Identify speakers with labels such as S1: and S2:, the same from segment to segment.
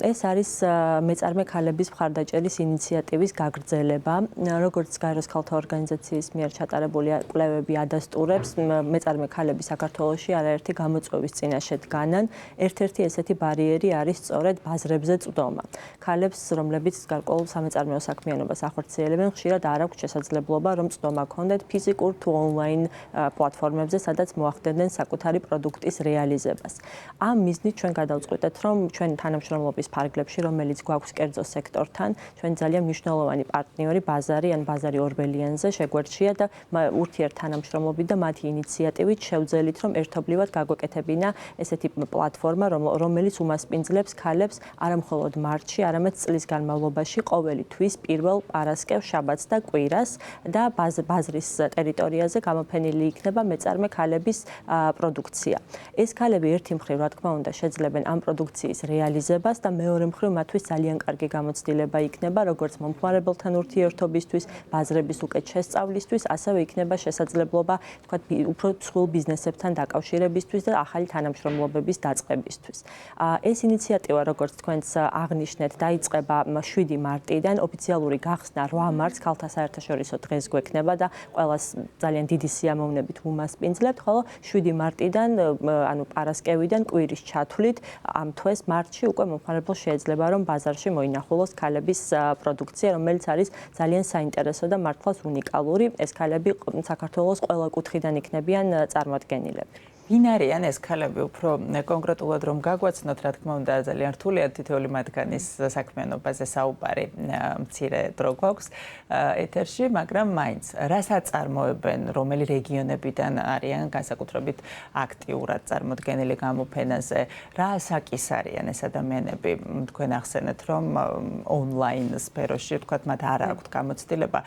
S1: ეს არის მეწარმე ქალების მხარდაჭერის ინიციატივის გაგრძელება. როგორც გაეროს ქალთა ორგანიზაციის მიერ ჩატარებული კვლევები ადასტურებს, მეწარმე ქალები საქართველოში არაერთი გამოწვევის წინაშე დგანან. ერთ-ერთი ესეთი ბარიერი არის სწორედ ბაზრებზე წვდომა. ქალებს, რომლებიც გარკვეულ სამეწარმეო საქმიანობას ახორციელებენ, ხშირად არ აქვთ შესაძლებლობა, რომ წვდომა ჰქონდეთ ფიზიკურ თუ ონლაინ პლატფორმებზე, სადაც მოახდენდნენ საკუთარი პროდუქტის რეალიზებას. ამ მიზნით ჩვენ გადავწყვიტეთ, რომ ჩვენ თანამშრომლობის ფარგლებში, რომელიც გვაქვს კერძო სექტორთან, ჩვენ ძალიან მნიშვნელოვანი პარტნიორი ბაზარი ან ბაზარი ორბელიანზე შეგვერჩია და ურთიერთთანამშრომლობით და მათი ინიციატივით შევძელით, რომ ერთობლივად გაგვეკეთებინა ესეთი პლატფორმა, რომელიც უმასპინძლებს ქალებს არა მხოლოდ მარტში, არამედ წლის განმავლობაში ყოველი თვის პირველ პარასკევს, შაბათს და კვირას და ბაზრის ტერიტორიაზე გამოფენილი იქნება მეწარმე ქალების პროდუქცია. ეს ქალები ერთი მხრივ, რა თქმა უნდა, შეძლებენ ამ პროდუქციის რეალიზებას და მეორე მხრივ მათთვის ძალიან კარგი გამოცდილება იქნება, როგორც მომხმარებელთან ურთიერთობისთვის, ბაზრების უკეთ შესწავლისთვის, ასევე იქნება შესაძლებლობა, თქვათ, უფრო მსხვილ ბიზნესებთან დაკავშირებისთვის და ახალი თანამშრომლობების დაწყებისთვის. ეს ინიციატივა, როგორც თქვენც აღნიშნეთ, დაიწყება 7 მარტიდან, ოფიციალური გახსნა 8 მარტს ქალთა საერთაშორისო დღეს გვექნება და ყველას ძალიან დიდი სიამოვნებით ვუმასპინძლებთ, ხოლო 7 მარტიდან, ანუ პარასკევიდან კვირის ჩათვლით, ამ თვეს მარტში უკვე მომხმარებელს შეიძლება, რომ ბაზარში მოინახულოს ქალების პროდუქცია, რომელიც არის ძალიან საინტერესო და მართლაც უნიკალური. ეს ქალები საქართველოს ყველა კუთხიდან იქნებიან წარმოადგენილები.
S2: ვინ არიან ეს ქალები? უფრო კონკრეტულად რომ გაგვაცნოთ, რა თქმა უნდა, ძალიან რთულია თითოეული მათგანის საქმიანობაზე საუბარი მცირე დრო გვაქვს ეთერში, მაგრამ მაინც რას აწარმოებენ, რომელი რეგიონებიდან არიან განსაკუთრებით აქტიურად წარმოდგენილი გამოფენაზე, რა ასაკის არიან ეს ადამიანები? თქვენ ახსენეთ, რომ ონლაინ სფეროში, თქვათ, მათ არ აქვთ გამოცდილება,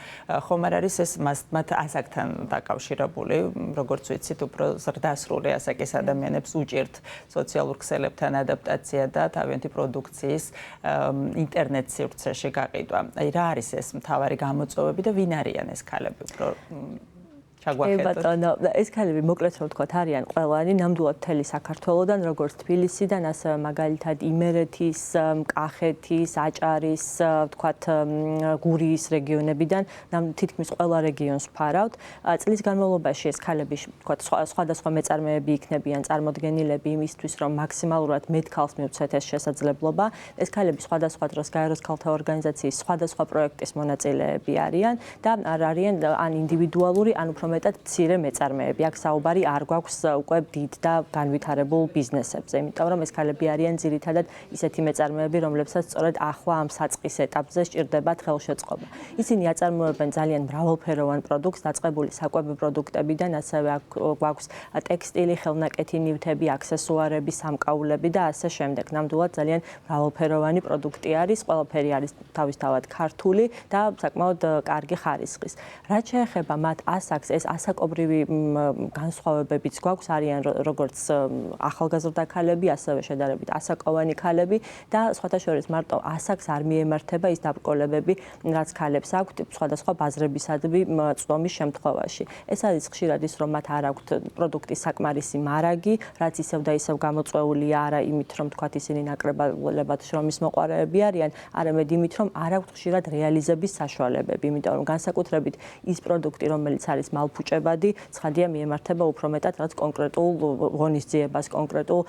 S2: ხომ არ არის ეს მათ ასაკთან დაკავშირებული, როგორც ვიცით, უფრო ზრდასრული ასაკის ადამიანებს უჭირთ სოციალურ ქსელებთან ადაპტაცია და თავიანთი პროდუქციის ინტერნეტ სივრცეში გაყიდვა. აი რა არის ეს მთავარი გამოწვევები და ვინ არიან ეს ქალები? უფრო
S1: ეს ქალები მოკლედ რომ ვთქვათ არიან ყველანი ნამდვილად მთელი საქართველოდან, როგორც თბილისიდან, ასევე მაგალითად იმერეთის, კახეთის, აჭარის, ვთქვათ გურიის რეგიონებიდან, თითქმის ყველა რეგიონს ვფარავთ. წლის განმავლობაში ეს ქალები, ვთქვათ, სხვადასხვა მეწარმეები იქნებიან წარმოდგენილები იმისთვის, რომ მაქსიმალურად მეტ ქალს მივცეთ ეს შესაძლებლობა. ეს ქალები სხვადასხვა დროს გაეროს ქალთა ორგანიზაციის სხვადასხვა პროექტის მონაწილეები არიან და არიან ან ინდივიდუალური, ან უფრო მეტად მცირე მეწარმეები. აქ საუბარი არ გვაქვს უკვე დიდ და განვითარებულ ბიზნესებზე, იმიტომ რომ ეს ქალები არიან ძირითადად ისეთი მეწარმეები, რომლებსაც სწორედ ახლა ამ საწყის ეტაპზე სჭირდებათ ხელშეწყობა. ისინი აწარმოებენ ძალიან მრავალფეროვან პროდუქტს, დაწყებული საკვები პროდუქტებიდან, ასევე გვაქვს ტექსტილი, ხელნაკეთი ნივთები, აქსესუარები, სამკაულები და ასე შემდეგ. ნამდვილად ძალიან მრავალფეროვანი პროდუქტი არის, ყველაფერი არის თავისთავად ქართული და საკმაოდ კარგი ხარისხის. რაც შეეხება მათ ასაკს, ეს ასაკობრივი განსხვავებებიც გვაქვს, არიან როგორც ახალგაზრდა ქალები, ასევე შედარებით ასაკოვანი ქალები და სხვათა შორის მარტო ასაკს არ მიემართება ის დაბრკოლებები, რაც ქალებს აქვთ სხვადასხვა ბაზრებისადმი წვდომის შემთხვევაში. ეს არის ხშირად ის, რომ მათ არ აქვთ პროდუქტის საკმარისი მარაგი, რაც ისევ და ისევ გამოწვეულია არა იმით, რომ თქვათ ისინი ნაკლებად შრომის მოყვარეები არიან, არამედ იმით, რომ არ აქვთ ხშირად რეალიზების საშუალებები, იმიტომ რომ განსაკუთრებით ის პროდუქტი, რომელიც არის მალფუჭებადი, ცხადია მიემართება უფრო მეტად რაც კონკრეტულ ღონისძიებას, კონკრეტულ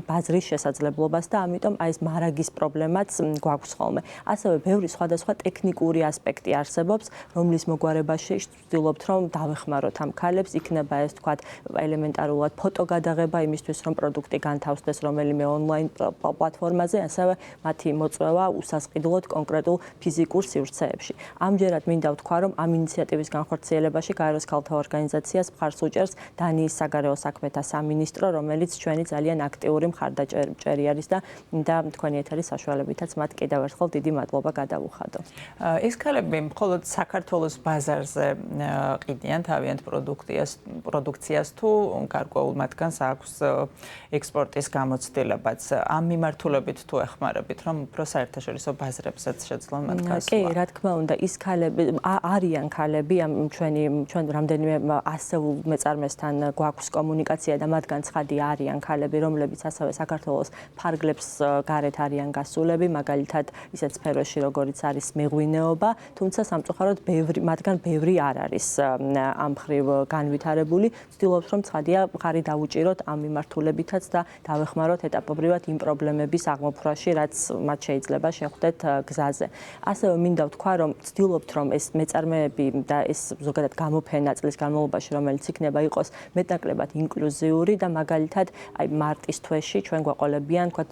S1: ბაზრის შესაძლებლობას და ამიტომ აი ეს მარაგის პრობლემაც გვაქვს ხოლმე. ასევე ბევრი სხვადასხვა ტექნიკური ასპექტი არსებობს, რომლის მოგვარებაში ვცდილობთ, რომ დავეხმაროთ ამ ქალებს, იქნება ეს თქვათ ელემენტარულად ფოტოგადაღება იმისთვის, რომ პროდუქტი განთავსდეს რომელიმე ონლაინ პლატფორმაზე, ასევე მათი მოწვევა უსასყიდლოდ კონკრეტულ ფიზიკურ სივრცეებში. ამჯერად მინდა ვთქვა, რომ ამ ინიციატივის განხორციელებაში გაეროს ქალთა ორგანიზაციას მხარს უჭერს დანიის საგარეო საქმეთა სამინისტრო, რომელიც ჩვენი ძალიან აქტიური მხარდაჭერი არის და თქვენი ეთერის საშუალებითაც მათ კიდევ ერთხელ დიდი მადლობა გადავუხადო.
S2: ეს ქალები მხოლოდ საქართველოს ბაზარზე ყიდიან თავიანთ პროდუქციას თუ გარკვეულ მათგანს აქვს ექსპორტის გამოცდილებაც. ამ მიმართულებით თუ ეხმარებით, რომ უფრო საერთაშორისო ბაზრებსაც შეძლონ მათ გასვლა?
S1: კი, რა თქმა უნდა, ის ქალები არიან ქალები, ჩვენ რამდენიმე ასეულ მეწარმესთან გვაქვს კომუნიკაცია და მათგან ცხადი არიან ქალები, რომლებიც ასევე საქართველოს ფარგლებს გარეთ არიან გასულები, მაგალითად ისეთ სფეროში, როგორიც არის მეღვინეობა, თუმცა სამწუხაროდ მათგან ბევრი არ არის ამ მხრივ განვითარებული. ვცდილობთ, რომ ცხადია მხარი დავუჭიროთ ამ მიმართულებითაც და დავეხმაროთ ეტაპობრივად იმ პრობლემების აღმოფხვრაში, რაც მათ შეიძლება შეხვდეთ გზაზე. ასევე მინდა ვთქვა, რომ ვცდილობთ, რომ ეს მეწარმეები და ეს ზოგადად გამოფენა წლის განმავლობაში, რომელიც იქნება, იყოს მეტნაკლებად ინკლუზიური და მაგალითად აი მარტის თვეში ჩვენ გვაყოლებიან თქვა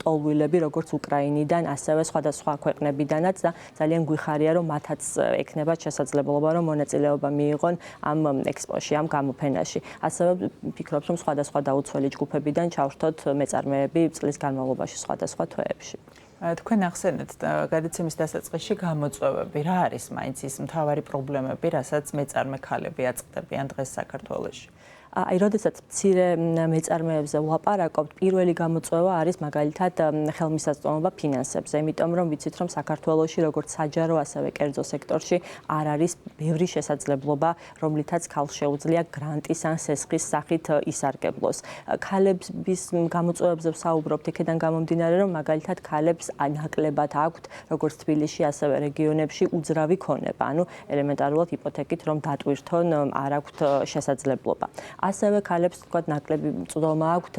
S1: ტოლვილები, როგორც უკრაინიდან, ასევე სხვადასხვა ქვეყნებიდანაც და ძალიან გვიხარია, რომ მათაც ექნებათ შესაძლებლობა, რომ მონაწილეობა მიიღონ ამ ექსპოში, ამ გამოფენაში. ასევე ვფიქრობ, რომ სხვადასხვა დაუცველი ჯგუფებიდან ჩავრთოთ მეწარმეები წლის განმავლობაში სხვადასხვა თვეებში.
S2: თქვენ ახსენეთ გადაცემის დასაწყისში გამოწვევები, რა არის მაინც ის მთავარი პრობლემები, რასაც მეწარმე ქალები აწყდებიან დღეს საქართველოში?
S1: აი, როდესაც მცირე მეწარმეებზე ვლაპარაკობთ, პირველი გამოწვევა არის მაგალითად ხელმისაწვდომობა ფინანსებზე, იმიტომ რომ ვიცით, რომ საქართველოში როგორც საჯარო, ასევე კერძო სექტორში არ არის ბევრი შესაძლებლობა, რომლითაც ქალს შეუძლია გრანტის ან სესხის სახით ისარგებლოს. ქალების გამოწვევებზე ვსაუბრობთ იქედან გამომდინარე, რომ მაგალითად ქალებს ნაკლებად აქვთ, როგორც თბილისში, ასევე რეგიონებში უძრავი ქონება, ანუ ელემენტარულად იპოთეკით, რომ დატვირთონ არ აქვთ შესაძლებლობა. ასევე ქალებს თქვა ნაკლები წვდომა აქვთ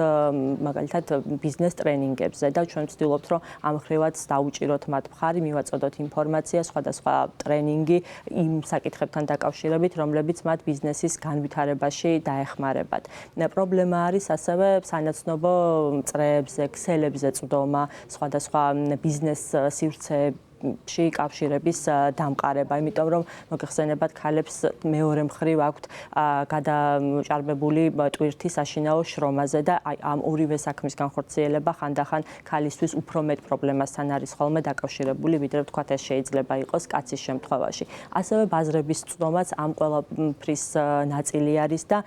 S1: მაგალითად ბიზნეს ტრენინგებზე და ჩვენ ვცდილობთ, რომ ამ მხრივაც დავუჭიროთ მათ მხარი, მივაწოდოთ ინფორმაცია, სხვადასხვა ტრენინგი იმ საკითხებთან დაკავშირებით, რომლებიც მათ ბიზნესის განვითარებაში დაეხმარებათ. პრობლემა არის ასევე სანაცნობო წრეებზე, ქსელებზე წვდომა, სხვადასხვა ბიზნეს სივრცეებში კავშირების დამყარება, იმიტომ რომ მოგეხსენებათ ქალებს მეორე მხრივ აქვთ გადაჭარბებული ტვირთი საშინაო შრომაზე და აი ამ ორივე საქმის განხორციელება ხანდახან ქალისთვის უფრო მეტ პრობლემასთან არის ხოლმე დაკავშირებული, ვიდრე ვთქვათ ეს შეიძლება იყოს კაცის შემთხვევაში. ასევე ბაზრების წვდომაც ამ ყველაფრის ნაწილი არის და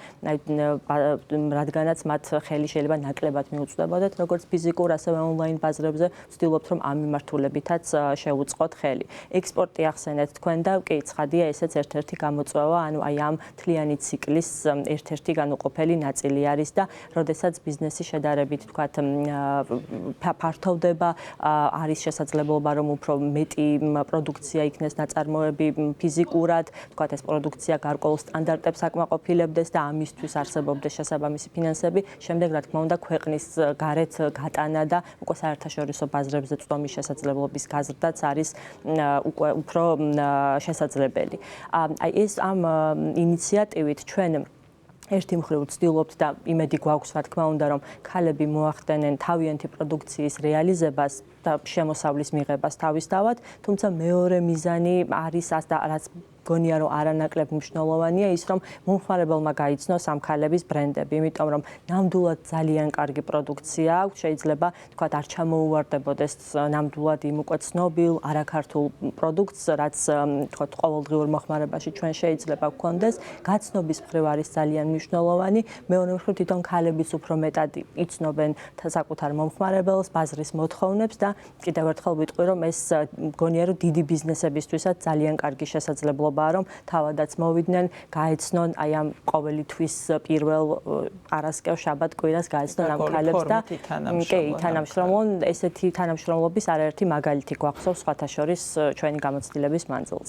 S1: რადგანაც მათ ხელი შეიძლება ნაკლებად მიუწვდებოდეთ, როგორც ფიზიკურ, ასევე ონლაინ ბაზრებზე, ვცდილობთ, რომ ამ მიმართულებითაც უწყოთ ხელი. ექსპორტი ახსენეთ თქვენ და კი ცხადია ესეც ერთ-ერთი გამოწვევა, ანუ აი ამ თლიანი ციკლის ერთ-ერთი განუყოფელი ნაწილი არის და როდესაც ბიზნესი შედარებით თქვათ ფართოვდება, არის შესაძლებლობა, რომ უფრო მეტი პროდუქცია იქნეს ნაწარმოები ფიზიკურად, თქვათ ეს პროდუქცია გარკვეულ სტანდარტებს აკმაყოფილებდეს და ამისთვის არსებობდეს შესაბამისი ფინანსები, შემდეგ რა თქმა უნდა ქვეყნის გარეთ გატანა და უკვე საერთაშორისო ბაზრებზე წვდომის შესაძლებლობის გაზრდაც არის უკვე უფრო შესაძლებელი. აი ეს ამ ინიციატივით ჩვენ ერთი მხრივ ვცდილობთ და იმედი გვაქვს, რა თქმა უნდა, რომ ქალები მოახდენენ თავიანთი პროდუქციის რეალიზებას და შემოსავლის მიღებას თავისთავად, თუმცა მეორე მიზანი არის რაც გონია რომ არანაკლებ მნიშვნელოვანია ის რომ მომხმარებელმა გაიცნოს ამ ქალების ბრენდები, იმიტომ რომ ნამდვილად ძალიან კარგი პროდუქცია აქვს, შეიძლება თქვათ არ ჩამოუვარდებოდეს ნამდვილად იმ უკვე ცნობილ არაქართულ პროდუქტს, რაც თქვათ ყოველდღიურ მოხმარებაში ჩვენ შეიძლება გვქონდეს, გაცნობის მხრივ არის ძალიან მნიშვნელოვანი, მეორე მხრივ თვითონ ქალებიც უფრო მეტად იცნობენ საკუთარ მომხმარებელს, ბაზრის მოთხოვნებს და კიდევ ერთხელ ვიტყვი რომ ეს გონია რომ დიდი ბიზნესებისთვისაც ძალიან კარგი შესაძლებლობაა რომ თავადაც მოვიდნენ, გაეცნონ აი ამ ყოველი თვის პირველ არასკევ შაბათ-კვირას გაეცნონ ამ ქალებს და კი, თანამშრომლობენ, ესეთი თანამშრომლობის არაერთი მაგალითი გვახსოვს სხვათა შორის ჩვენი გამოცდილების მანძილზე.